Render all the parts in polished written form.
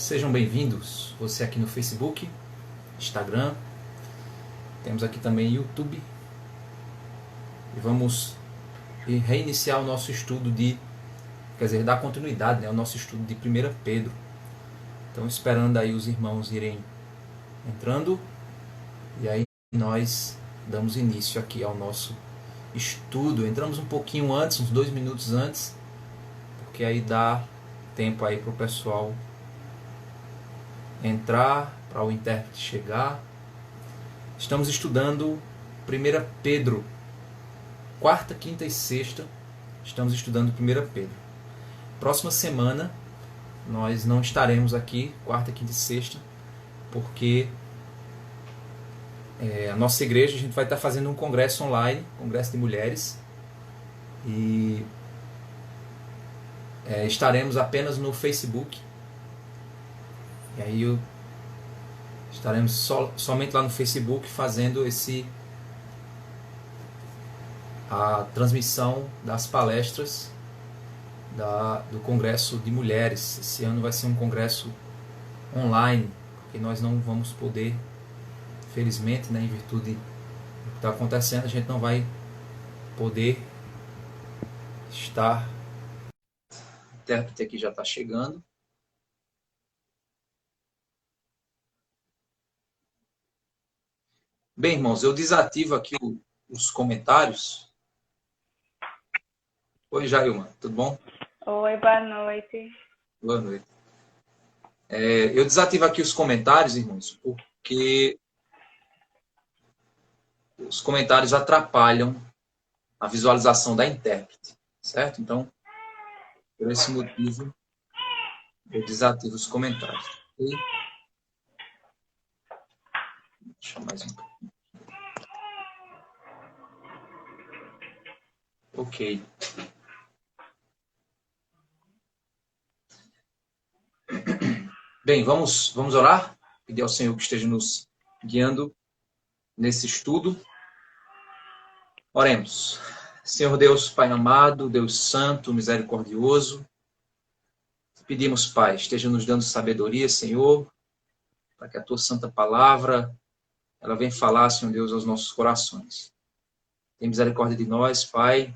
Sejam bem-vindos, você aqui no Facebook, Instagram, temos aqui também YouTube. E vamos reiniciar o nosso estudo dar continuidade, ao nosso estudo de 1 Pedro. Então, esperando aí os irmãos irem entrando, e aí nós damos início aqui ao nosso estudo. Entramos um pouquinho antes, uns 2 minutos antes, porque aí dá tempo aí para o pessoal entrar, para o intérprete chegar. Estamos estudando 1 Pedro, quarta, quinta e sexta. Estamos estudando 1 Pedro. Próxima semana nós não estaremos aqui, quarta, quinta e sexta, porque a nossa igreja, a gente vai estar fazendo um congresso online, congresso de mulheres, e estaremos apenas no Facebook. E aí estaremos somente lá no Facebook fazendo a transmissão das palestras do Congresso de Mulheres. Esse ano vai ser um congresso online, porque nós não vamos poder, felizmente, em virtude do que está acontecendo, a gente não vai poder estar. O intérprete aqui já está chegando. Bem, irmãos, eu desativo aqui os comentários. Oi, Jailma, tudo bom? Oi, boa noite. Boa noite. Eu desativo aqui os comentários, irmãos, porque os comentários atrapalham a visualização da intérprete, certo? Então, por esse motivo, eu desativo os comentários. Okay? Deixa eu mais um pouquinho. Ok. Bem, vamos orar? Pedir ao Senhor que esteja nos guiando nesse estudo. Oremos. Senhor Deus, Pai amado, Deus santo, misericordioso, pedimos, Pai, esteja nos dando sabedoria, Senhor, para que a Tua santa palavra, ela venha falar, Senhor Deus, aos nossos corações. Tem misericórdia de nós, Pai.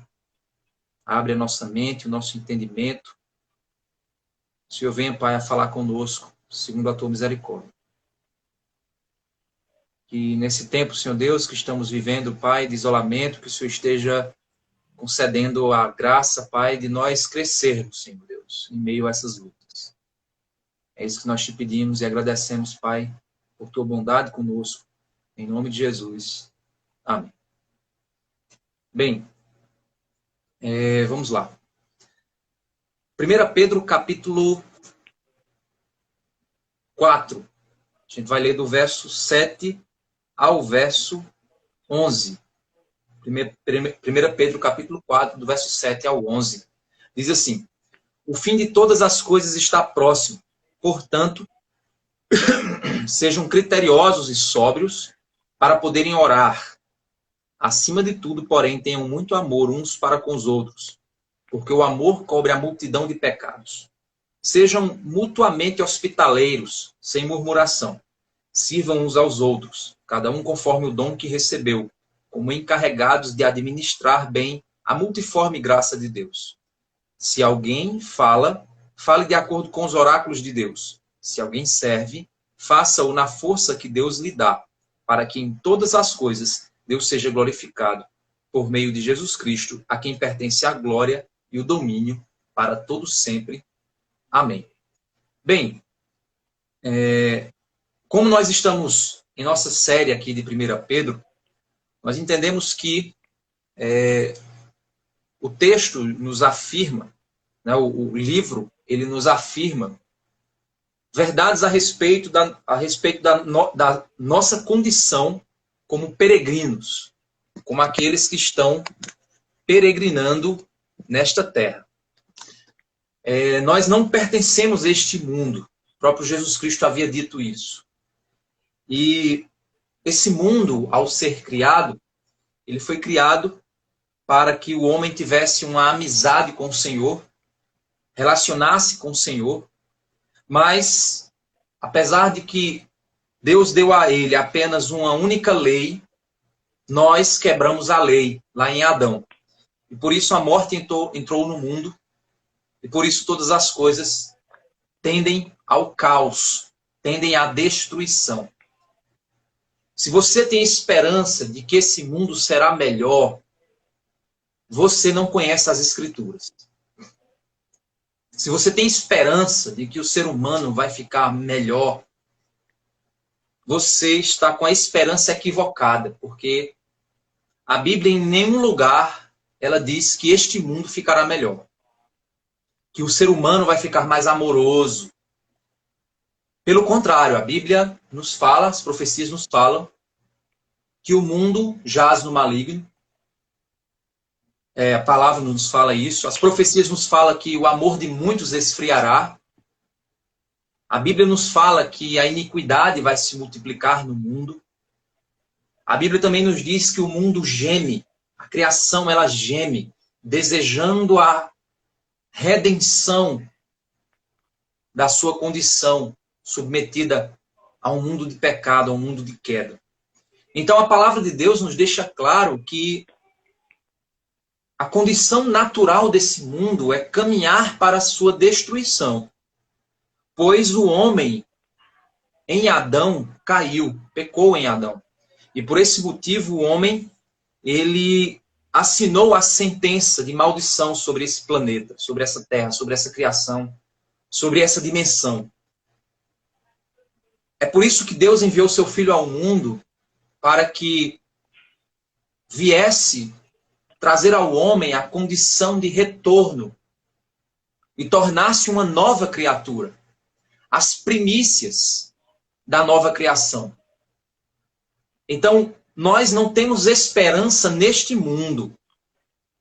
Abre a nossa mente, o nosso entendimento. O Senhor venha, Pai, a falar conosco, segundo a Tua misericórdia. Que nesse tempo, Senhor Deus, que estamos vivendo, Pai, de isolamento, que o Senhor esteja concedendo a graça, Pai, de nós crescermos, Senhor Deus, em meio a essas lutas. É isso que nós te pedimos e agradecemos, Pai, por Tua bondade conosco. Em nome de Jesus. Amém. Bem, vamos lá. 1 Pedro, capítulo 4. A gente vai ler do verso 7 ao verso 11. 1 Pedro, capítulo 4, do verso 7 ao 11. Diz assim: o fim de todas as coisas está próximo. Portanto, sejam criteriosos e sóbrios para poderem orar. Acima de tudo, porém, tenham muito amor uns para com os outros, porque o amor cobre a multidão de pecados. Sejam mutuamente hospitaleiros, sem murmuração. Sirvam uns aos outros, cada um conforme o dom que recebeu, como encarregados de administrar bem a multiforme graça de Deus. Se alguém fala, fale de acordo com os oráculos de Deus. Se alguém serve, faça-o na força que Deus lhe dá, para que em todas as coisas Deus seja glorificado, por meio de Jesus Cristo, a quem pertence a glória e o domínio para todos sempre. Amém. Bem, como nós estamos em nossa série aqui de 1 Pedro, nós entendemos que o texto nos afirma, né, o livro, ele nos afirma verdades a respeito da nossa condição como peregrinos, como aqueles que estão peregrinando nesta terra. Nós não pertencemos a este mundo. O próprio Jesus Cristo havia dito isso. E esse mundo, ao ser criado, ele foi criado para que o homem tivesse uma amizade com o Senhor, relacionasse com o Senhor, mas apesar de que Deus deu a ele apenas uma única lei, nós quebramos a lei lá em Adão. E por isso a morte entrou no mundo, e por isso todas as coisas tendem ao caos, tendem à destruição. Se você tem esperança de que esse mundo será melhor, você não conhece as Escrituras. Se você tem esperança de que o ser humano vai ficar melhor, você está com a esperança equivocada, porque a Bíblia em nenhum lugar ela diz que este mundo ficará melhor, que o ser humano vai ficar mais amoroso. Pelo contrário, a Bíblia nos fala, as profecias nos falam, que o mundo jaz no maligno. A palavra nos fala isso. As profecias nos falam que o amor de muitos esfriará. A Bíblia nos fala que a iniquidade vai se multiplicar no mundo. A Bíblia também nos diz que o mundo geme, a criação ela geme, desejando a redenção da sua condição submetida a um mundo de pecado, a um mundo de queda. Então a palavra de Deus nos deixa claro que a condição natural desse mundo é caminhar para a sua destruição. Pois o homem em Adão caiu, pecou em Adão. E por esse motivo o homem, ele assinou a sentença de maldição sobre esse planeta, sobre essa terra, sobre essa criação, sobre essa dimensão. É por isso que Deus enviou seu Filho ao mundo para que viesse trazer ao homem a condição de retorno e tornar-se uma nova criatura. As primícias da nova criação. Então, nós não temos esperança neste mundo,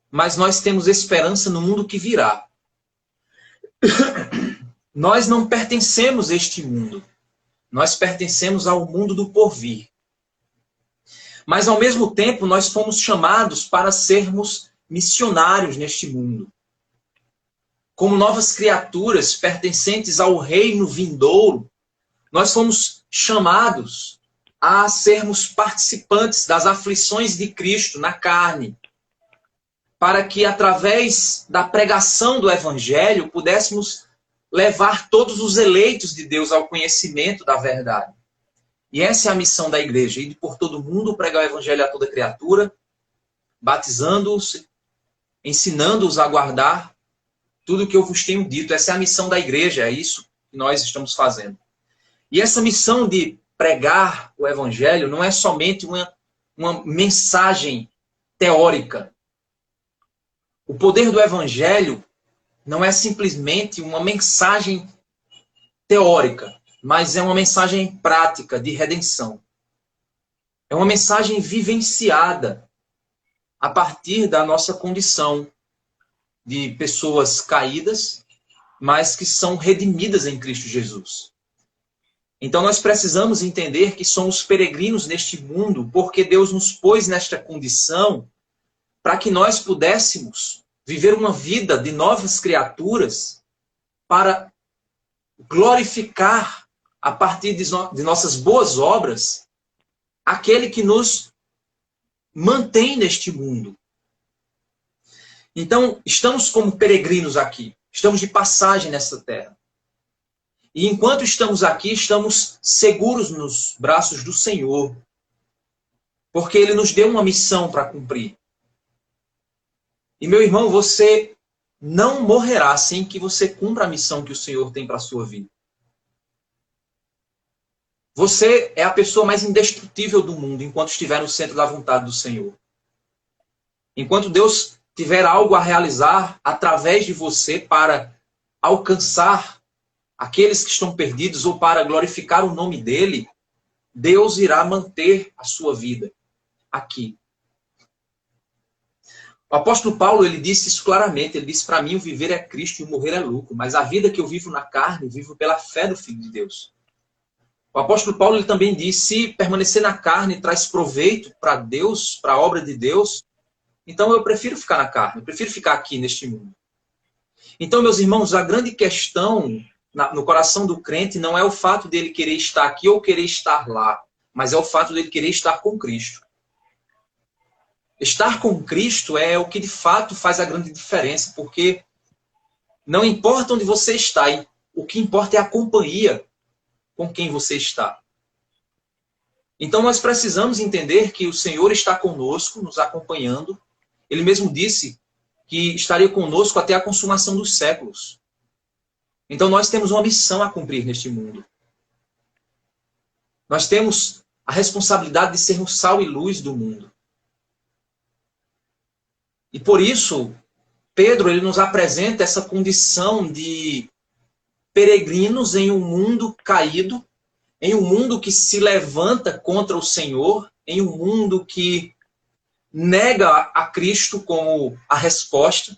mas nós temos esperança no mundo que virá. Nós não pertencemos a este mundo, nós pertencemos ao mundo do porvir. Mas, ao mesmo tempo, nós fomos chamados para sermos missionários neste mundo. Como novas criaturas pertencentes ao reino vindouro, nós fomos chamados a sermos participantes das aflições de Cristo na carne, para que, através da pregação do Evangelho, pudéssemos levar todos os eleitos de Deus ao conhecimento da verdade. E essa é a missão da igreja, ir por todo mundo, pregar o Evangelho a toda criatura, batizando-os, ensinando-os a guardar tudo o que eu vos tenho dito. Essa é a missão da igreja, é isso que nós estamos fazendo. E essa missão de pregar o Evangelho não é somente uma mensagem teórica. O poder do Evangelho não é simplesmente uma mensagem teórica, mas é uma mensagem prática de redenção. É uma mensagem vivenciada a partir da nossa condição de pessoas caídas, mas que são redimidas em Cristo Jesus. Então nós precisamos entender que somos peregrinos neste mundo, porque Deus nos pôs nesta condição para que nós pudéssemos viver uma vida de novas criaturas para glorificar, a partir de nossas boas obras, aquele que nos mantém neste mundo. Então, estamos como peregrinos aqui. Estamos de passagem nessa terra. E enquanto estamos aqui, estamos seguros nos braços do Senhor. Porque Ele nos deu uma missão para cumprir. E, meu irmão, você não morrerá sem que você cumpra a missão que o Senhor tem para a sua vida. Você é a pessoa mais indestrutível do mundo enquanto estiver no centro da vontade do Senhor. Enquanto Deus tiver algo a realizar através de você para alcançar aqueles que estão perdidos ou para glorificar o nome dele, Deus irá manter a sua vida aqui. O apóstolo Paulo, ele disse isso claramente. Ele disse: para mim o viver é Cristo e o morrer é lucro, mas a vida que eu vivo na carne, eu vivo pela fé do Filho de Deus. O apóstolo Paulo, ele também disse: se permanecer na carne traz proveito para Deus, para a obra de Deus, então eu prefiro ficar na carne, eu prefiro ficar aqui neste mundo. Então, meus irmãos, a grande questão no coração do crente não é o fato dele querer estar aqui ou querer estar lá, mas é o fato dele querer estar com Cristo. Estar com Cristo é o que de fato faz a grande diferença, porque não importa onde você está, o que importa é a companhia com quem você está. Então nós precisamos entender que o Senhor está conosco, nos acompanhando. Ele mesmo disse que estaria conosco até a consumação dos séculos. Então nós temos uma missão a cumprir neste mundo. Nós temos a responsabilidade de sermos sal e luz do mundo. E por isso, Pedro ele nos apresenta essa condição de peregrinos em um mundo caído, em um mundo que se levanta contra o Senhor, em um mundo que nega a Cristo como a resposta.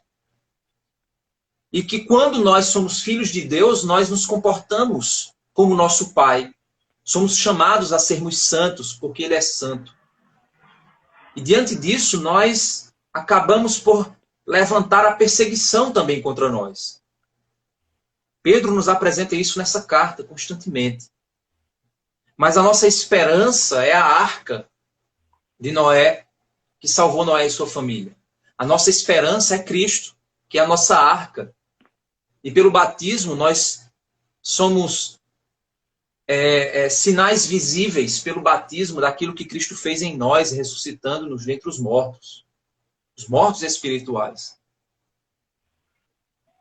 E que quando nós somos filhos de Deus, nós nos comportamos como nosso Pai. Somos chamados a sermos santos, porque Ele é santo. E diante disso, nós acabamos por levantar a perseguição também contra nós. Pedro nos apresenta isso nessa carta constantemente. Mas a nossa esperança é a arca de Noé, que salvou Noé e sua família. A nossa esperança é Cristo, que é a nossa arca. E pelo batismo nós somos sinais visíveis pelo batismo daquilo que Cristo fez em nós, ressuscitando-nos dentre os mortos espirituais.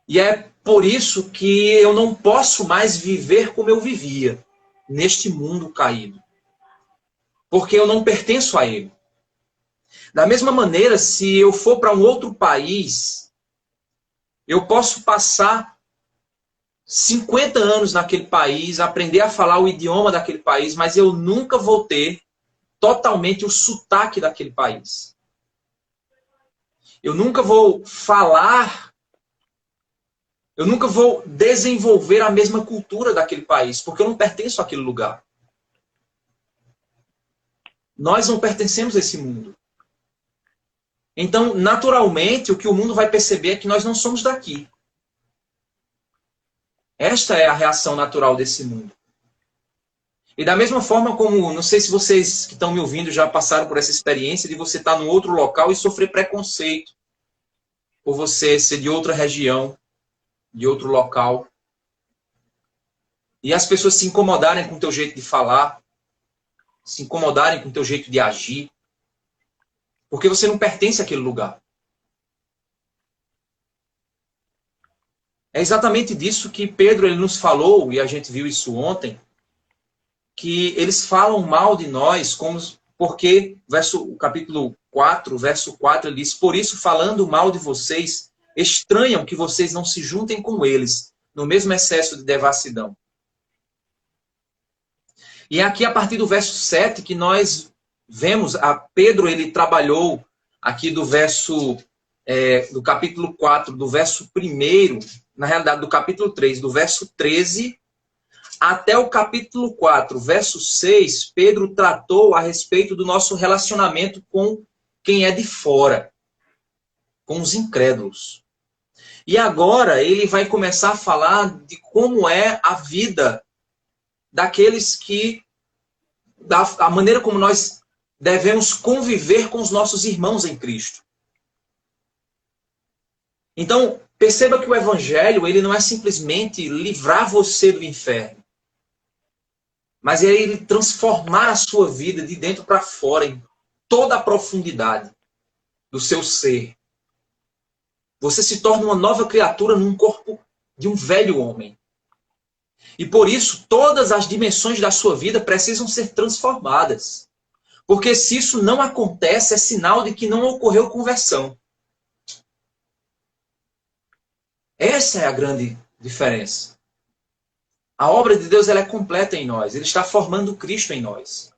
E é por isso que eu não posso mais viver como eu vivia neste mundo caído. Porque eu não pertenço a ele. Da mesma maneira, se eu for para um outro país, eu posso passar 50 anos naquele país, aprender a falar o idioma daquele país, mas eu nunca vou ter totalmente o sotaque daquele país. Eu nunca vou falar, eu nunca vou desenvolver a mesma cultura daquele país, porque eu não pertenço àquele lugar. Nós não pertencemos a esse mundo. Então, naturalmente, o que o mundo vai perceber é que nós não somos daqui. Esta é a reação natural desse mundo. E da mesma forma como, não sei se vocês que estão me ouvindo já passaram por essa experiência de você estar num outro local e sofrer preconceito por você ser de outra região, de outro local. E as pessoas se incomodarem com o teu jeito de falar, se incomodarem com o teu jeito de agir, porque você não pertence àquele lugar. É exatamente disso que Pedro ele nos falou, e a gente viu isso ontem, que eles falam mal de nós, porque, capítulo 4, verso 4, ele diz, por isso, falando mal de vocês, estranham que vocês não se juntem com eles, no mesmo excesso de devassidão. E é aqui, a partir do verso 7, que nós vemos, Pedro ele trabalhou aqui do capítulo 4, do verso 1, na realidade do capítulo 3, do verso 13, até o capítulo 4, verso 6, Pedro tratou a respeito do nosso relacionamento com quem é de fora, com os incrédulos. E agora ele vai começar a falar de como é a vida daqueles a maneira como nós devemos conviver com os nossos irmãos em Cristo. Então, perceba que o Evangelho ele não é simplesmente livrar você do inferno, mas é ele transformar a sua vida de dentro para fora, em toda a profundidade do seu ser. Você se torna uma nova criatura num corpo de um velho homem. E por isso, todas as dimensões da sua vida precisam ser transformadas. Porque se isso não acontece, é sinal de que não ocorreu conversão. Essa é a grande diferença. A obra de Deus ela é completa em nós. Ele está formando Cristo em nós.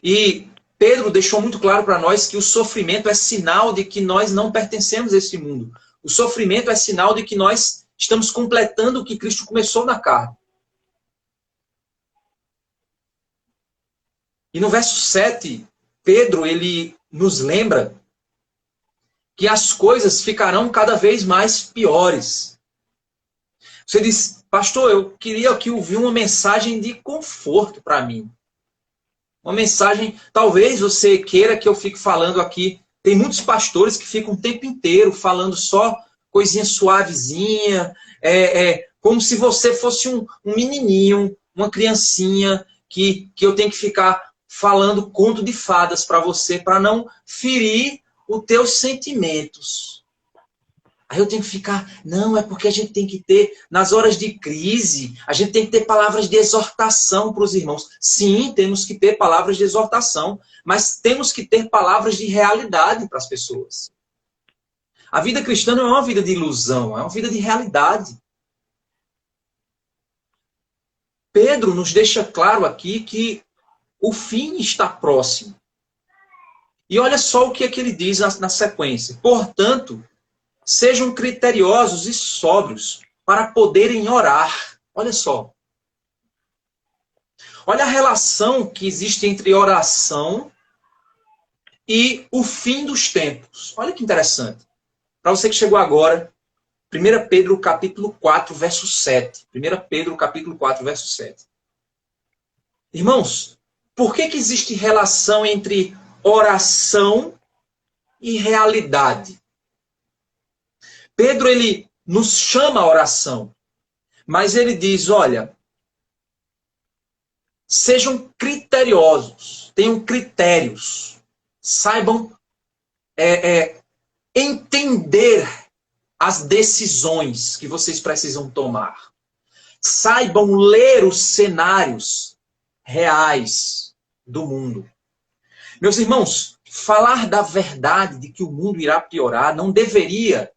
E Pedro deixou muito claro para nós que o sofrimento é sinal de que nós não pertencemos a esse mundo. O sofrimento é sinal de que nós estamos completando o que Cristo começou na carne. E no verso 7, Pedro ele nos lembra que as coisas ficarão cada vez mais piores. Você diz, pastor, eu queria aqui ouvir uma mensagem de conforto para mim. Uma mensagem, talvez você queira que eu fique falando aqui. Tem muitos pastores que ficam o tempo inteiro falando só coisinha suavezinha, como se você fosse um menininho, uma criancinha, que eu tenho que ficar falando conto de fadas para você, para não ferir os teus sentimentos. Aí eu tenho que ficar, não, é porque a gente tem que ter, nas horas de crise, a gente tem que ter palavras de exortação para os irmãos. Sim, temos que ter palavras de exortação, mas temos que ter palavras de realidade para as pessoas. A vida cristã não é uma vida de ilusão, é uma vida de realidade. Pedro nos deixa claro aqui que o fim está próximo. E olha só o que é que ele diz na sequência. Portanto, sejam criteriosos e sóbrios para poderem orar. Olha só. Olha a relação que existe entre oração e o fim dos tempos. Olha que interessante. Para você que chegou agora, 1 Pedro capítulo 4, verso 7. 1 Pedro capítulo 4, verso 7. Irmãos, por que existe relação entre oração e realidade? Pedro, ele nos chama a oração, mas ele diz, olha, sejam criteriosos, tenham critérios, saibam entender as decisões que vocês precisam tomar. Saibam ler os cenários reais do mundo. Meus irmãos, falar da verdade de que o mundo irá piorar não deveria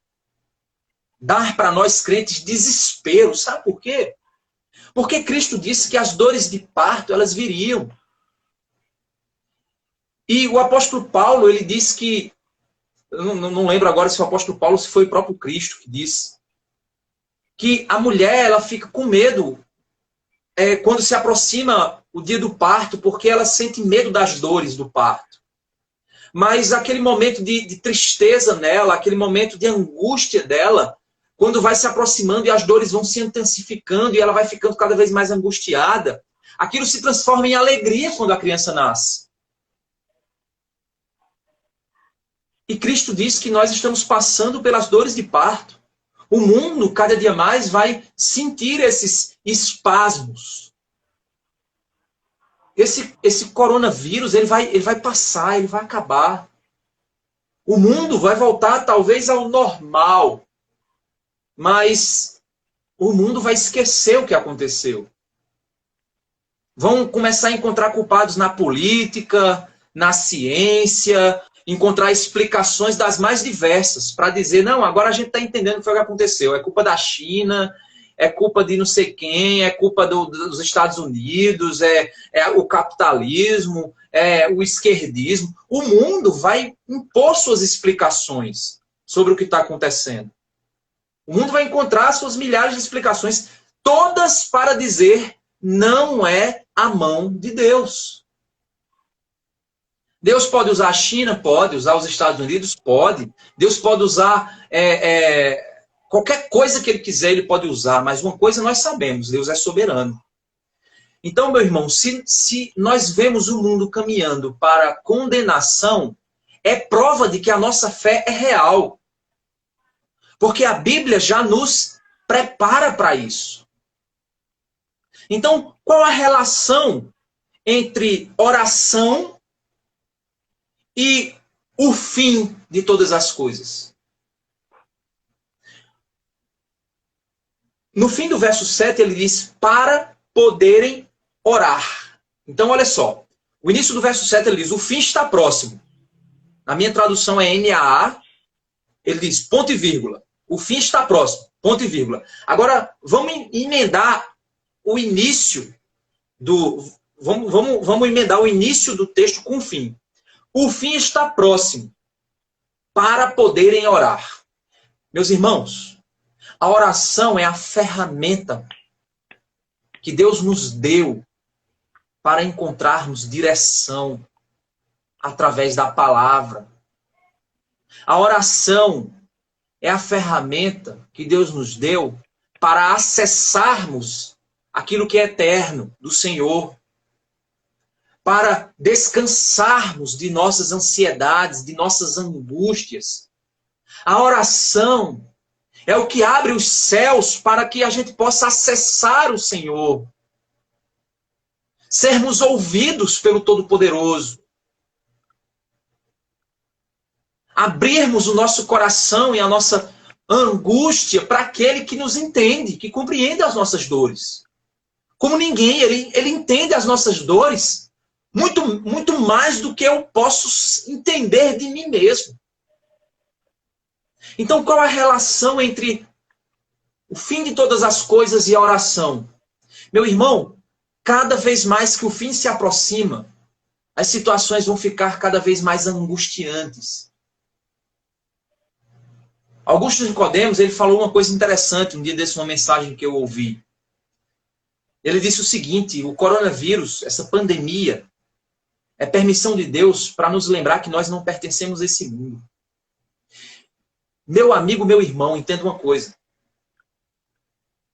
dar para nós crentes desespero. Sabe por quê? Porque Cristo disse que as dores de parto, elas viriam. E o apóstolo Paulo, ele disse que, eu não lembro agora se o apóstolo Paulo se foi o próprio Cristo que disse, que a mulher, ela fica com medo quando se aproxima o dia do parto, porque ela sente medo das dores do parto. Mas aquele momento de tristeza nela, aquele momento de angústia dela, quando vai se aproximando e as dores vão se intensificando e ela vai ficando cada vez mais angustiada, aquilo se transforma em alegria quando a criança nasce. E Cristo diz que nós estamos passando pelas dores de parto. O mundo, cada dia mais, vai sentir esses espasmos. Esse coronavírus, ele vai passar, ele vai acabar. O mundo vai voltar, talvez, ao normal. Mas o mundo vai esquecer o que aconteceu. Vão começar a encontrar culpados na política, na ciência, encontrar explicações das mais diversas para dizer, não, agora a gente está entendendo o que foi que aconteceu. É culpa da China, é culpa de não sei quem, é culpa dos Estados Unidos, é o capitalismo, é o esquerdismo. O mundo vai impor suas explicações sobre o que está acontecendo. O mundo vai encontrar suas milhares de explicações, todas para dizer, não é a mão de Deus. Deus pode usar a China? Pode. Usar os Estados Unidos? Pode. Deus pode usar qualquer coisa que Ele quiser, Ele pode usar. Mas uma coisa nós sabemos, Deus é soberano. Então, meu irmão, se nós vemos o mundo caminhando para condenação, é prova de que a nossa fé é real. Porque a Bíblia já nos prepara para isso. Então, qual a relação entre oração e o fim de todas as coisas? No fim do verso 7, ele diz, para poderem orar. Então, olha só. O início do verso 7, ele diz, o fim está próximo. Na minha tradução é NAA. Ele diz, ponto e vírgula. O fim está próximo, ponto e vírgula. Agora, vamos emendar o início do... Vamos emendar o início do texto com o fim. O fim está próximo, para poderem orar. Meus irmãos, a oração é a ferramenta que Deus nos deu para encontrarmos direção através da palavra. A oração é a ferramenta que Deus nos deu para acessarmos aquilo que é eterno do Senhor, para descansarmos de nossas ansiedades, de nossas angústias. A oração é o que abre os céus para que a gente possa acessar o Senhor, sermos ouvidos pelo Todo-Poderoso, abrirmos o nosso coração e a nossa angústia para aquele que nos entende, que compreende as nossas dores. Como ninguém, ele entende as nossas dores muito mais do que eu posso entender de mim mesmo. Então, qual a relação entre o fim de todas as coisas e a oração? Meu irmão, cada vez mais que o fim se aproxima, as situações vão ficar cada vez mais angustiantes. Augusto Nicodemos, ele falou uma coisa interessante um dia desse, uma mensagem que eu ouvi. Ele disse o seguinte: o coronavírus, essa pandemia, é permissão de Deus para nos lembrar que nós não pertencemos a esse mundo. Meu amigo, meu irmão, entenda uma coisa.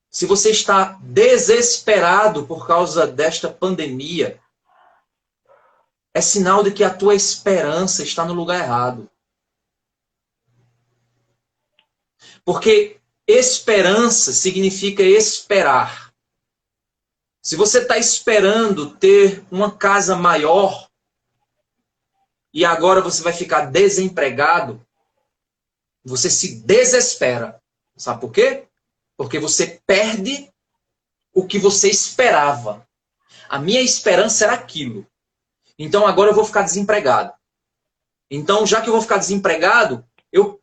Se você está desesperado por causa desta pandemia, é sinal de que a tua esperança está no lugar errado. Porque esperança significa esperar. Se você está esperando ter uma casa maior e agora você vai ficar desempregado, você se desespera. Sabe por quê? Porque você perde o que você esperava. A minha esperança era aquilo. Então agora eu vou ficar desempregado. Então, já que eu vou ficar desempregado,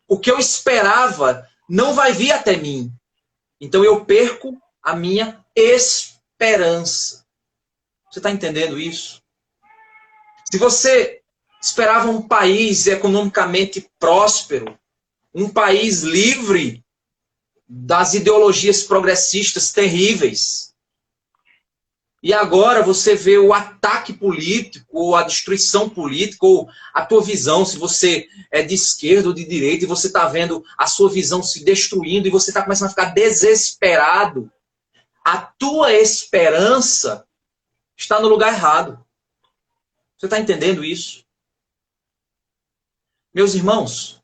o que eu esperava não vai vir até mim. Então eu perco a minha esperança. Você está entendendo isso? Se você esperava um país economicamente próspero, um país livre das ideologias progressistas terríveis, e agora você vê o ataque político, ou a destruição política, ou a tua visão, se você é de esquerda ou de direita, e você está vendo a sua visão se destruindo, e você está começando a ficar desesperado, a tua esperança está no lugar errado. Você está entendendo isso? Meus irmãos,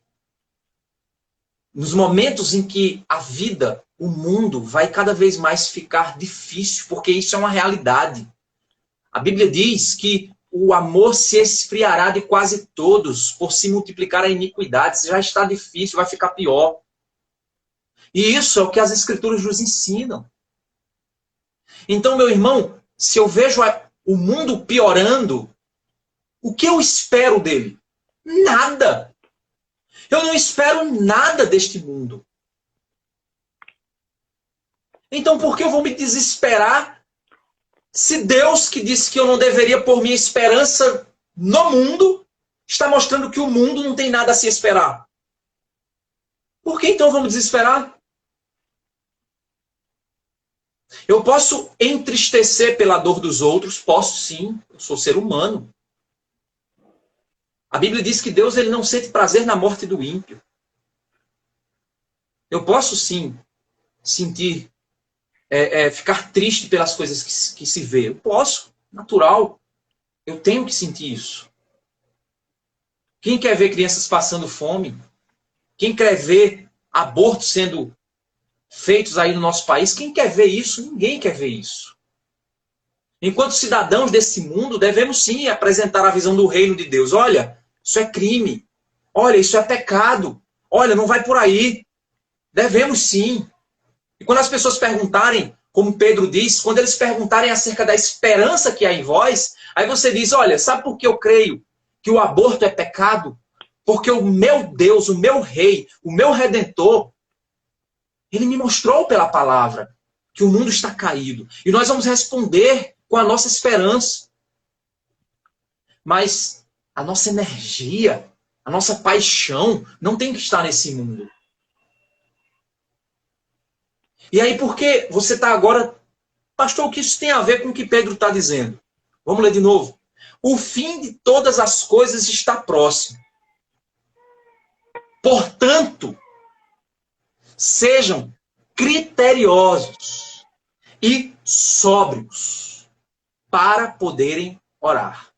nos momentos em que a vida, o mundo, vai cada vez mais ficar difícil, porque isso é uma realidade. A Bíblia diz que o amor se esfriará de quase todos, por se multiplicar a iniquidade. Já está difícil, vai ficar pior. E isso é o que as Escrituras nos ensinam. Então, meu irmão, se eu vejo o mundo piorando, o que eu espero dele? Nada. Eu não espero nada deste mundo. Então por que eu vou me desesperar se Deus, que disse que eu não deveria pôr minha esperança no mundo, está mostrando que o mundo não tem nada a se esperar? Por que então vamos desesperar? Eu posso entristecer pela dor dos outros? Posso sim, eu sou ser humano. A Bíblia diz que Deus ele não sente prazer na morte do ímpio. Eu posso sim sentir, ficar triste pelas coisas que se vê. Eu posso, natural. Eu tenho que sentir isso. Quem quer ver crianças passando fome? Quem quer ver abortos sendo feitos aí no nosso país? Quem quer ver isso? Ninguém quer ver isso. Enquanto cidadãos desse mundo, devemos sim apresentar a visão do reino de Deus. Olha, isso é crime. Olha, isso é pecado. Olha, não vai por aí. Devemos sim. E quando as pessoas perguntarem, como Pedro diz, quando eles perguntarem acerca da esperança que há em vós, aí você diz, olha, sabe por que eu creio que o aborto é pecado? Porque o meu Deus, o meu rei, o meu redentor, ele me mostrou pela palavra que o mundo está caído. E nós vamos responder com a nossa esperança. Mas a nossa energia, a nossa paixão não tem que estar nesse mundo. E aí por que você está agora... Pastor, o que isso tem a ver com o que Pedro está dizendo? Vamos ler de novo. O fim de todas as coisas está próximo. Portanto, sejam criteriosos e sóbrios para poderem orar.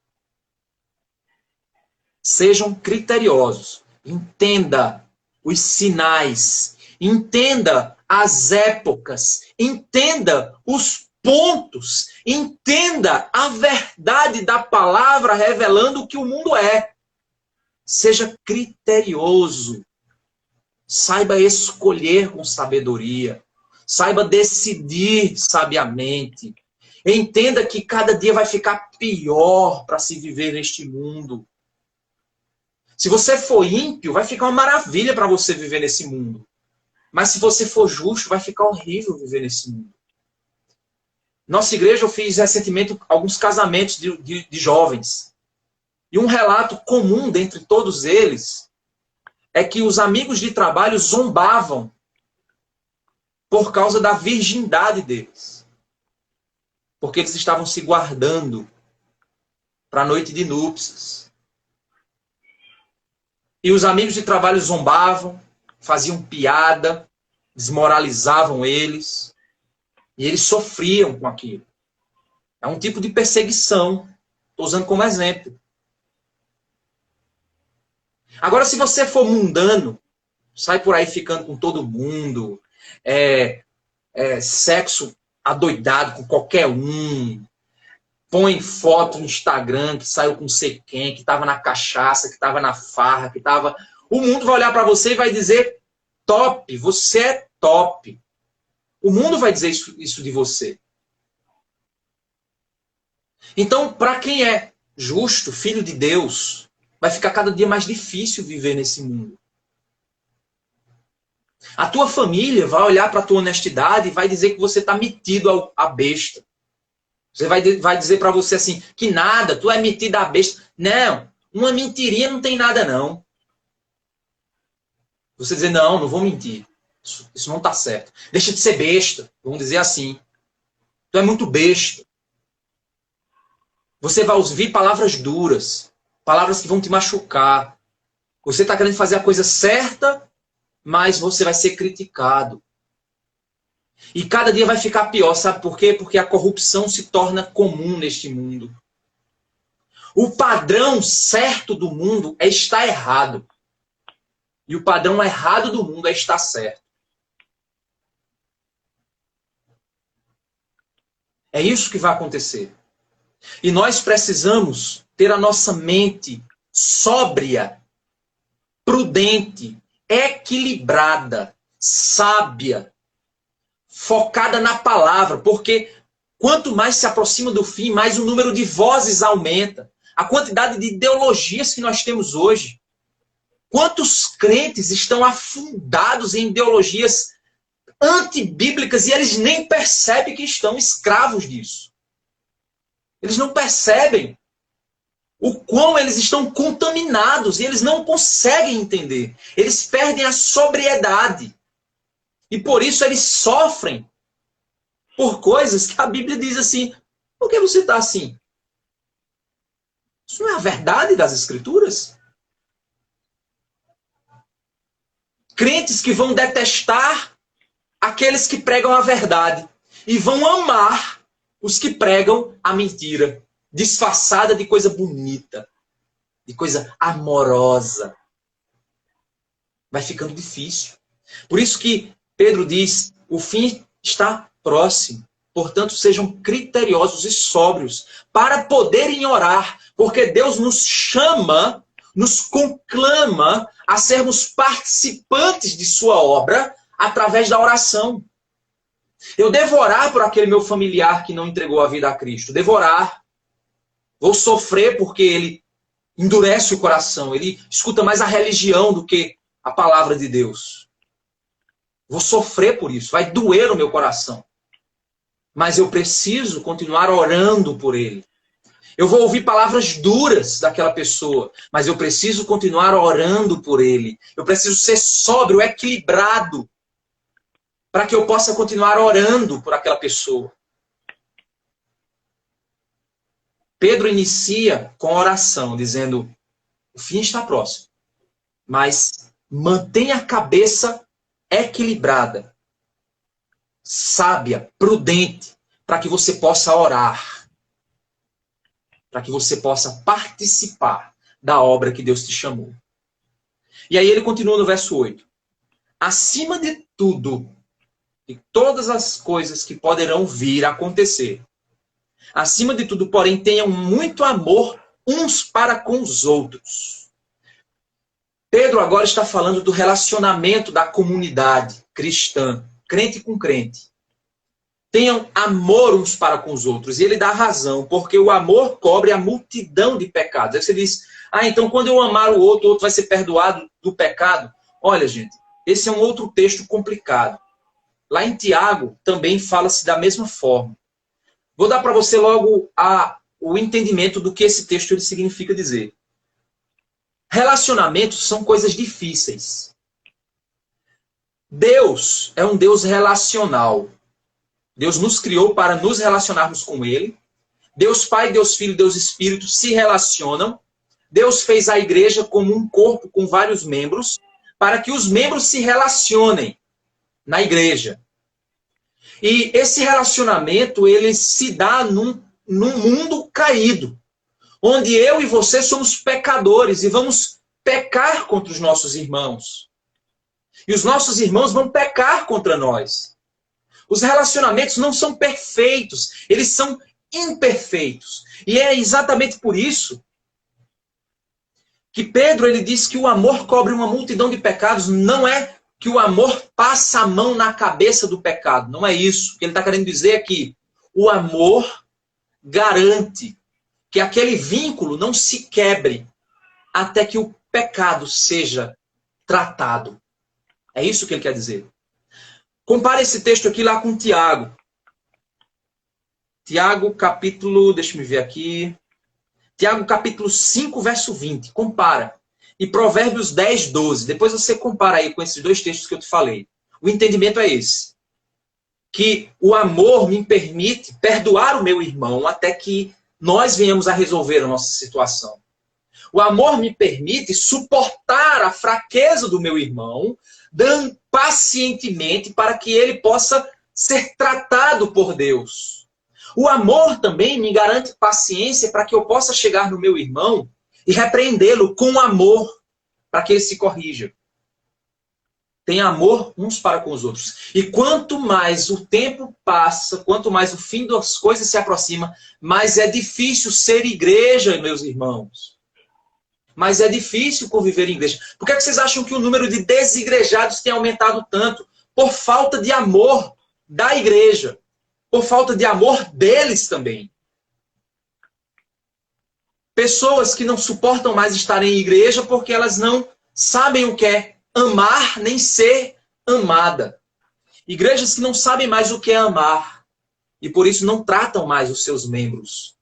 Sejam criteriosos. Entenda os sinais. Entenda as épocas. Entenda os pontos. Entenda a verdade da palavra revelando o que o mundo é. Seja criterioso. Saiba escolher com sabedoria. Saiba decidir sabiamente. Entenda que cada dia vai ficar pior para se viver neste mundo. Se você for ímpio, vai ficar uma maravilha para você viver nesse mundo. Mas se você for justo, vai ficar horrível viver nesse mundo. Nossa igreja, eu fiz recentemente alguns casamentos de jovens. E um relato comum dentre todos eles é que os amigos de trabalho zombavam por causa da virgindade deles. Porque eles estavam se guardando para a noite de núpcias. E os amigos de trabalho zombavam, faziam piada, desmoralizavam eles. E eles sofriam com aquilo. É um tipo de perseguição. Estou usando como exemplo. Agora, se você for mundano, sai por aí ficando com todo mundo, sexo adoidado com qualquer um, põe foto no Instagram que saiu com sei quem, que estava na cachaça, que estava na farra, que estava... O mundo vai olhar para você e vai dizer top, você é top. O mundo vai dizer isso de você. Então, para quem é justo, filho de Deus, vai ficar cada dia mais difícil viver nesse mundo. A tua família vai olhar para a tua honestidade e vai dizer que você está metido à besta. Você vai dizer para você assim, que nada, tu é metido à besta. Não, uma mentirinha não tem nada não. Você dizer, não vou mentir. Isso não está certo. Deixa de ser besta, vamos dizer assim. Tu é muito besta. Você vai ouvir palavras duras, palavras que vão te machucar. Você está querendo fazer a coisa certa, mas você vai ser criticado. E cada dia vai ficar pior, sabe por quê? Porque a corrupção se torna comum neste mundo. O padrão certo do mundo é estar errado. E o padrão errado do mundo é estar certo. É isso que vai acontecer. E nós precisamos ter a nossa mente sóbria, prudente, equilibrada, sábia, focada na palavra, porque quanto mais se aproxima do fim, mais o número de vozes aumenta. A quantidade de ideologias que nós temos hoje. Quantos crentes estão afundados em ideologias antibíblicas e eles nem percebem que estão escravos disso. Eles não percebem o quão eles estão contaminados e eles não conseguem entender. Eles perdem a sobriedade. E por isso eles sofrem por coisas que a Bíblia diz assim, por que você está assim? Isso não é a verdade das Escrituras? Crentes que vão detestar aqueles que pregam a verdade e vão amar os que pregam a mentira, disfarçada de coisa bonita, de coisa amorosa. Vai ficando difícil. Por isso que Pedro diz, o fim está próximo. Portanto, sejam criteriosos e sóbrios para poderem orar, porque Deus nos chama, nos conclama a sermos participantes de sua obra através da oração. Eu devo orar por aquele meu familiar que não entregou a vida a Cristo. Devo orar. Vou sofrer porque ele endurece o coração. Ele escuta mais a religião do que a palavra de Deus. Vou sofrer por isso. Vai doer no meu coração. Mas eu preciso continuar orando por ele. Eu vou ouvir palavras duras daquela pessoa, mas eu preciso continuar orando por ele. Eu preciso ser sóbrio, equilibrado, para que eu possa continuar orando por aquela pessoa. Pedro inicia com oração, dizendo, o fim está próximo, mas mantenha a cabeça equilibrada. sábia, prudente, para que você possa orar, para que você possa participar da obra que Deus te chamou. E aí ele continua no verso 8. Acima de tudo, e todas as coisas que poderão vir a acontecer, acima de tudo, porém, tenham muito amor uns para com os outros. Pedro agora está falando do relacionamento da comunidade cristã, crente com crente. Tenham amor uns para com os outros. E ele dá razão, porque o amor cobre a multidão de pecados. Aí você diz, então quando eu amar o outro vai ser perdoado do pecado. Olha, gente, esse é um outro texto complicado. Lá em Tiago também fala-se da mesma forma. Vou dar para você logo o entendimento do que esse texto ele significa dizer. Relacionamentos são coisas difíceis. Deus é um Deus relacional. Deus nos criou para nos relacionarmos com Ele. Deus Pai, Deus Filho, Deus Espírito se relacionam. Deus fez a igreja como um corpo com vários membros, para que os membros se relacionem na igreja. E esse relacionamento, ele se dá num mundo caído, onde eu e você somos pecadores e vamos pecar contra os nossos irmãos. E os nossos irmãos vão pecar contra nós. Os relacionamentos não são perfeitos, eles são imperfeitos. E é exatamente por isso que Pedro ele diz que o amor cobre uma multidão de pecados. Não é que o amor passa a mão na cabeça do pecado. Não é isso. O que ele está querendo dizer é que o amor garante que aquele vínculo não se quebre até que o pecado seja tratado. É isso que ele quer dizer. Compare esse texto aqui lá com Tiago. Tiago, capítulo... Deixa eu ver aqui. Tiago, capítulo 5, verso 20. Compara. E Provérbios 10, 12. Depois você compara aí com esses dois textos que eu te falei. O entendimento é esse. Que o amor me permite perdoar o meu irmão até que nós venhamos a resolver a nossa situação. O amor me permite suportar a fraqueza do meu irmão, dando pacientemente para que ele possa ser tratado por Deus. O amor também me garante paciência para que eu possa chegar no meu irmão e repreendê-lo com amor, para que ele se corrija. Tem amor uns para com os outros. E quanto mais o tempo passa, quanto mais o fim das coisas se aproxima, mais é difícil ser igreja, meus irmãos. Mas é difícil conviver em igreja. Por que vocês acham que o número de desigrejados tem aumentado tanto? Por falta de amor da igreja. Por falta de amor deles também. Pessoas que não suportam mais estar em igreja porque elas não sabem o que é amar nem ser amada. Igrejas que não sabem mais o que é amar. E por isso não tratam mais os seus membros.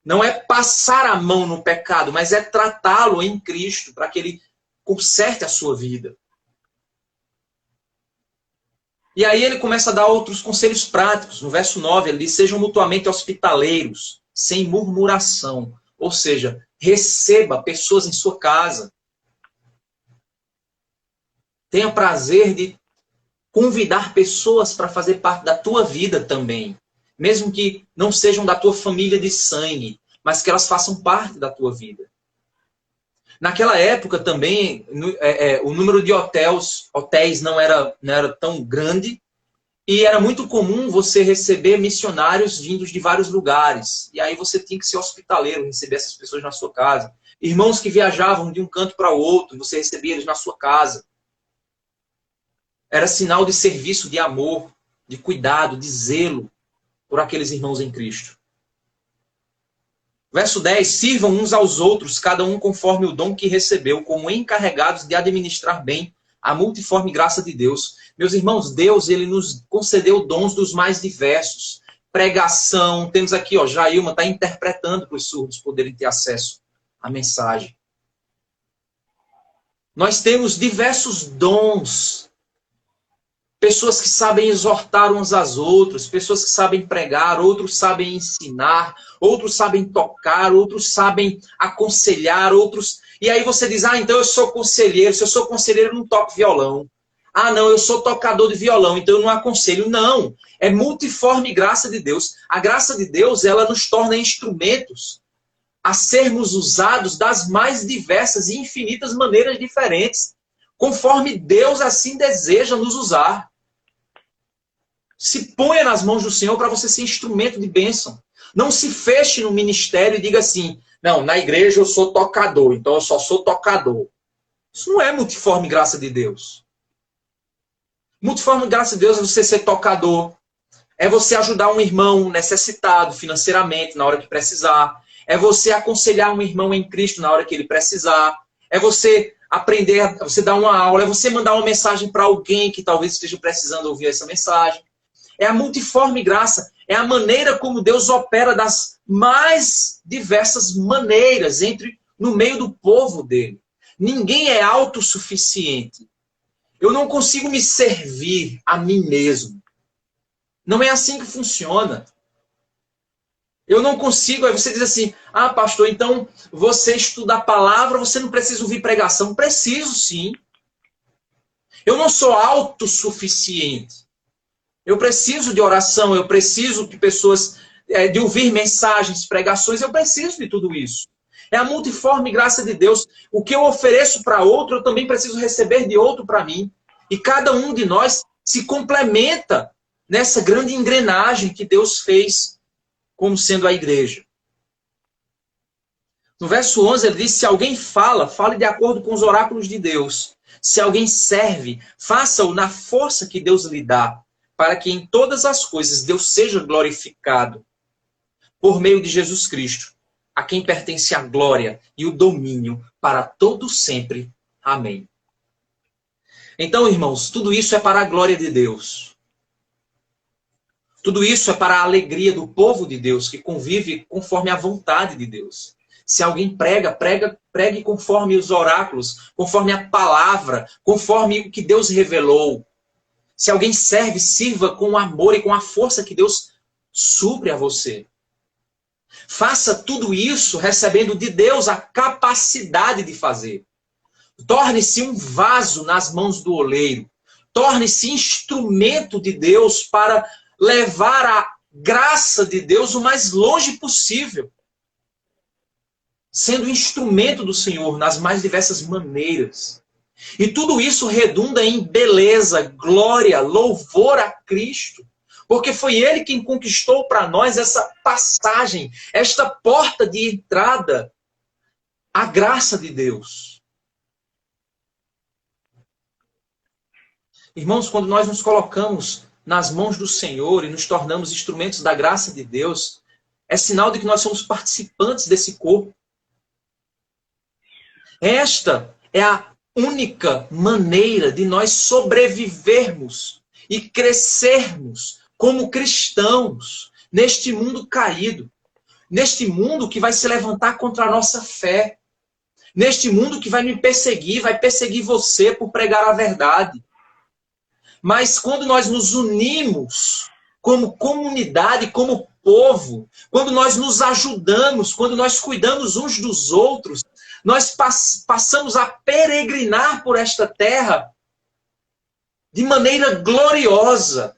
Não é passar a mão no pecado, mas é tratá-lo em Cristo para que ele conserte a sua vida. E aí ele começa a dar outros conselhos práticos. No verso 9 ele diz, sejam mutuamente hospitaleiros, sem murmuração. Ou seja, receba pessoas em sua casa. Tenha prazer de convidar pessoas para fazer parte da tua vida também. Mesmo que não sejam da tua família de sangue, mas que elas façam parte da tua vida. Naquela época também, o número de hotéis não era tão grande, e era muito comum você receber missionários vindos de vários lugares. E aí você tinha que ser hospitaleiro, receber essas pessoas na sua casa. Irmãos que viajavam de um canto para o outro, você recebia eles na sua casa. Era sinal de serviço, de amor, de cuidado, de zelo por aqueles irmãos em Cristo. Verso 10, sirvam uns aos outros, cada um conforme o dom que recebeu, como encarregados de administrar bem a multiforme graça de Deus. Meus irmãos, Deus ele nos concedeu dons dos mais diversos. Pregação, temos aqui, Jailma está interpretando para os surdos poderem ter acesso à mensagem. Nós temos diversos dons. Pessoas que sabem exortar uns às outras, pessoas que sabem pregar, outros sabem ensinar, outros sabem tocar, outros sabem aconselhar, outros... E aí você diz, então eu sou conselheiro, se eu sou conselheiro eu não toco violão. Ah, não, eu sou tocador de violão, então eu não aconselho. Não, é multiforme graça de Deus. A graça de Deus, ela nos torna instrumentos a sermos usados das mais diversas e infinitas maneiras diferentes, conforme Deus assim deseja nos usar. Se ponha nas mãos do Senhor para você ser instrumento de bênção. Não se feche no ministério e diga assim, não, na igreja eu sou tocador, então eu só sou tocador. Isso não é multiforme graça de Deus. Multiforme graça de Deus é você ser tocador, é você ajudar um irmão necessitado financeiramente na hora que precisar, é você aconselhar um irmão em Cristo na hora que ele precisar, é você aprender, você dar uma aula, é você mandar uma mensagem para alguém que talvez esteja precisando ouvir essa mensagem. É a multiforme graça, é a maneira como Deus opera das mais diversas maneiras no meio do povo dele. Ninguém é autossuficiente. Eu não consigo me servir a mim mesmo. Não é assim que funciona. Eu não consigo, aí você diz assim, ah, pastor, então você estuda a palavra, você não precisa ouvir pregação. Preciso, sim. Eu não sou autossuficiente. Eu preciso de oração, eu preciso de pessoas, de ouvir mensagens, pregações, eu preciso de tudo isso. É a multiforme graça de Deus. O que eu ofereço para outro, eu também preciso receber de outro para mim. E cada um de nós se complementa nessa grande engrenagem que Deus fez como sendo a igreja. No verso 11 ele diz, se alguém fala, fale de acordo com os oráculos de Deus. Se alguém serve, faça-o na força que Deus lhe dá, para que em todas as coisas Deus seja glorificado por meio de Jesus Cristo, a quem pertence a glória e o domínio para todo sempre. Amém. Então, irmãos, tudo isso é para a glória de Deus. Tudo isso é para a alegria do povo de Deus, que convive conforme a vontade de Deus. Se alguém pregue conforme os oráculos, conforme a palavra, conforme o que Deus revelou. Se alguém serve, sirva com amor e com a força que Deus supre a você. Faça tudo isso recebendo de Deus a capacidade de fazer. Torne-se um vaso nas mãos do oleiro. Torne-se instrumento de Deus para levar a graça de Deus o mais longe possível. Sendo instrumento do Senhor nas mais diversas maneiras. E tudo isso redunda em beleza, glória, louvor a Cristo. Porque foi Ele quem conquistou para nós essa passagem, esta porta de entrada, a graça de Deus. Irmãos, quando nós nos colocamos nas mãos do Senhor e nos tornamos instrumentos da graça de Deus, é sinal de que nós somos participantes desse corpo. Esta é a única maneira de nós sobrevivermos e crescermos como cristãos neste mundo caído, neste mundo que vai se levantar contra a nossa fé, neste mundo que vai me perseguir, vai perseguir você por pregar a verdade. Mas quando nós nos unimos como comunidade, como povo, quando nós nos ajudamos, quando nós cuidamos uns dos outros, nós passamos a peregrinar por esta terra de maneira gloriosa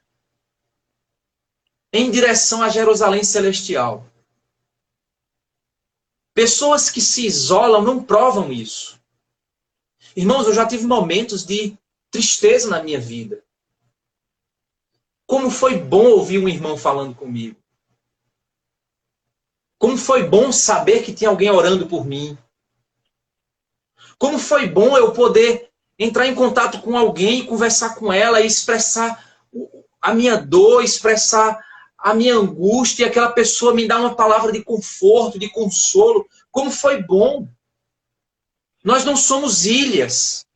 em direção a Jerusalém Celestial. Pessoas que se isolam não provam isso. Irmãos, eu já tive momentos de tristeza na minha vida. Como foi bom ouvir um irmão falando comigo. Como foi bom saber que tinha alguém orando por mim. Como foi bom eu poder entrar em contato com alguém, conversar com ela e expressar a minha dor, expressar a minha angústia, e aquela pessoa me dar uma palavra de conforto, de consolo. Como foi bom. Nós não somos ilhas.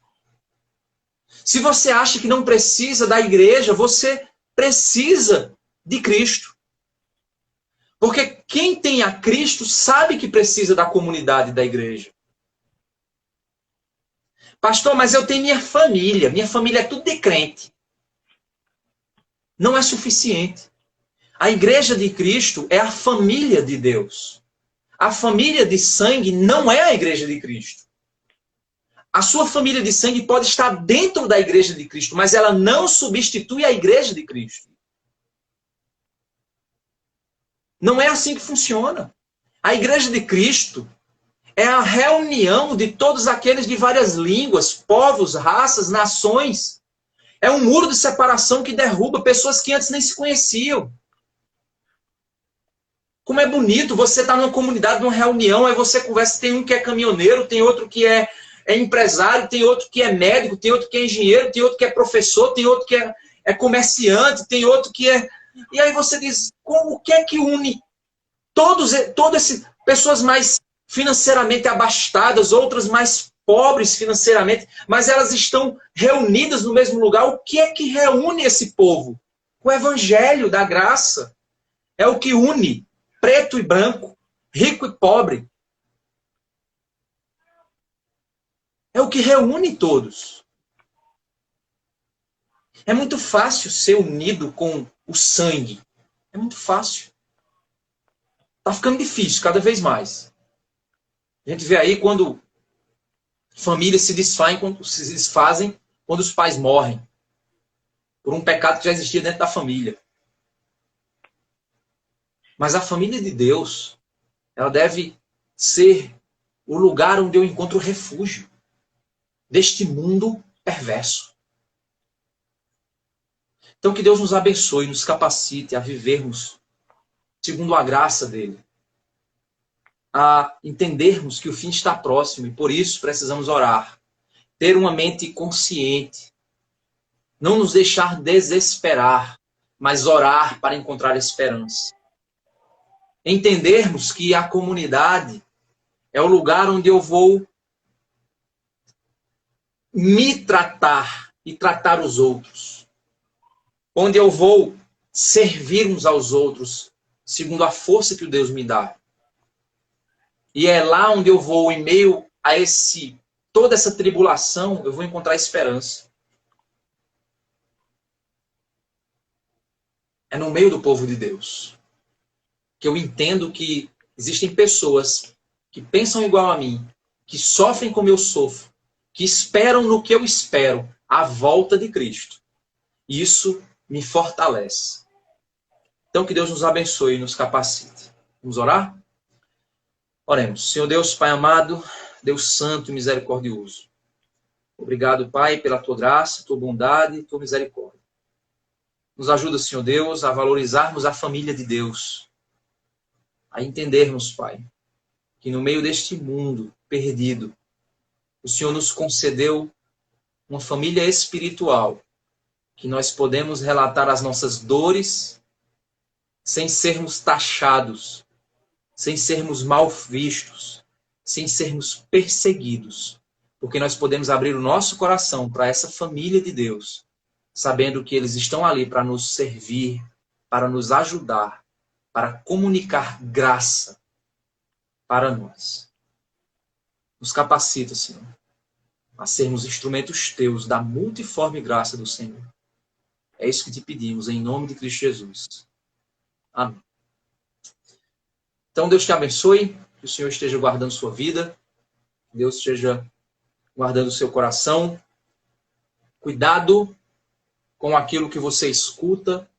Se você acha que não precisa da igreja, você precisa de Cristo. Porque quem tem a Cristo sabe que precisa da comunidade da igreja. Pastor, mas eu tenho minha família é tudo de crente. Não é suficiente. A igreja de Cristo é a família de Deus. A família de sangue não é a igreja de Cristo. A sua família de sangue pode estar dentro da igreja de Cristo, mas ela não substitui a igreja de Cristo. Não é assim que funciona. A igreja de Cristo é a reunião de todos aqueles de várias línguas, povos, raças, nações. É um muro de separação que derruba pessoas que antes nem se conheciam. Como é bonito você estar numa comunidade, numa reunião, aí você conversa, tem um que é caminhoneiro, tem outro que é empresário, tem outro que é médico, tem outro que é engenheiro, tem outro que é professor, tem outro que é comerciante, tem outro que é... E aí você diz, o que é que une todas essas pessoas mais financeiramente abastadas, outras mais pobres financeiramente, mas elas estão reunidas no mesmo lugar? O que é que reúne esse povo? O evangelho da graça é o que une preto e branco, rico e pobre. É o que reúne todos. É muito fácil ser unido com o sangue. É muito fácil. Está ficando difícil cada vez mais. A gente vê aí quando famílias se desfazem quando os pais morrem. Por um pecado que já existia dentro da família. Mas a família de Deus, ela deve ser o lugar onde eu encontro refúgio deste mundo perverso. Então que Deus nos abençoe, nos capacite a vivermos segundo a graça dele, a entendermos que o fim está próximo e por isso precisamos orar, ter uma mente consciente, não nos deixar desesperar, mas orar para encontrar esperança. Entendermos que a comunidade é o lugar onde eu vou me tratar e tratar os outros. Onde eu vou servir uns aos outros, segundo a força que o Deus me dá. E é lá onde eu vou, em meio a toda essa tribulação, eu vou encontrar esperança. É no meio do povo de Deus que eu entendo que existem pessoas que pensam igual a mim, que sofrem como eu sofro, que esperam no que eu espero, a volta de Cristo. Isso me fortalece. Então que Deus nos abençoe e nos capacite. Vamos orar? Oremos. Senhor Deus, Pai amado, Deus santo e misericordioso. Obrigado, Pai, pela tua graça, tua bondade e tua misericórdia. Nos ajuda, Senhor Deus, a valorizarmos a família de Deus. A entendermos, Pai, que no meio deste mundo perdido, o Senhor nos concedeu uma família espiritual, que nós podemos relatar as nossas dores sem sermos taxados, sem sermos mal vistos, sem sermos perseguidos, porque nós podemos abrir o nosso coração para essa família de Deus, sabendo que eles estão ali para nos servir, para nos ajudar, para comunicar graça para nós. Nos capacita, Senhor, a sermos instrumentos teus da multiforme graça do Senhor. É isso que te pedimos, em nome de Cristo Jesus. Amém. Então, Deus te abençoe, que o Senhor esteja guardando sua vida, que Deus esteja guardando seu coração. Cuidado com aquilo que você escuta,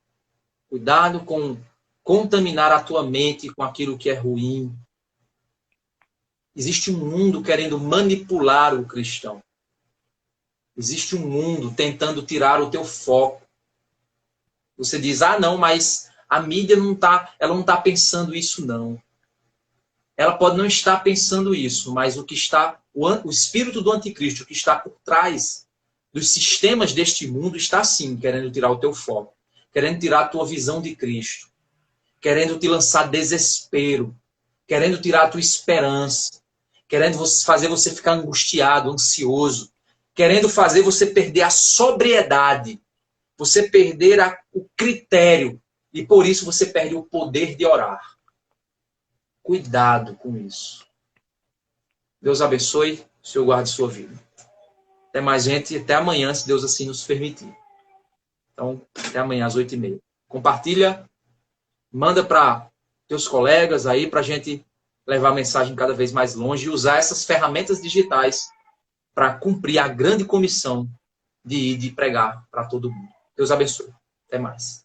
cuidado com contaminar a tua mente com aquilo que é ruim. Existe um mundo querendo manipular o cristão. Existe um mundo tentando tirar o teu foco. Você diz, não, mas a mídia ela não está pensando isso, não. Ela pode não estar pensando isso, mas o espírito do anticristo que está por trás dos sistemas deste mundo está sim querendo tirar o teu foco, querendo tirar a tua visão de Cristo, querendo te lançar desespero, querendo tirar a tua esperança, querendo fazer você ficar angustiado, ansioso, querendo fazer você perder a sobriedade, você perder o critério, e por isso você perde o poder de orar. Cuidado com isso. Deus abençoe, o Senhor guarde sua vida. Até mais, gente, até amanhã, se Deus assim nos permitir. Então, até amanhã, às 8h30. Compartilha, manda para teus colegas aí, para a gente levar a mensagem cada vez mais longe e usar essas ferramentas digitais para cumprir a grande comissão de ir de pregar para todo mundo. Deus abençoe. Até mais.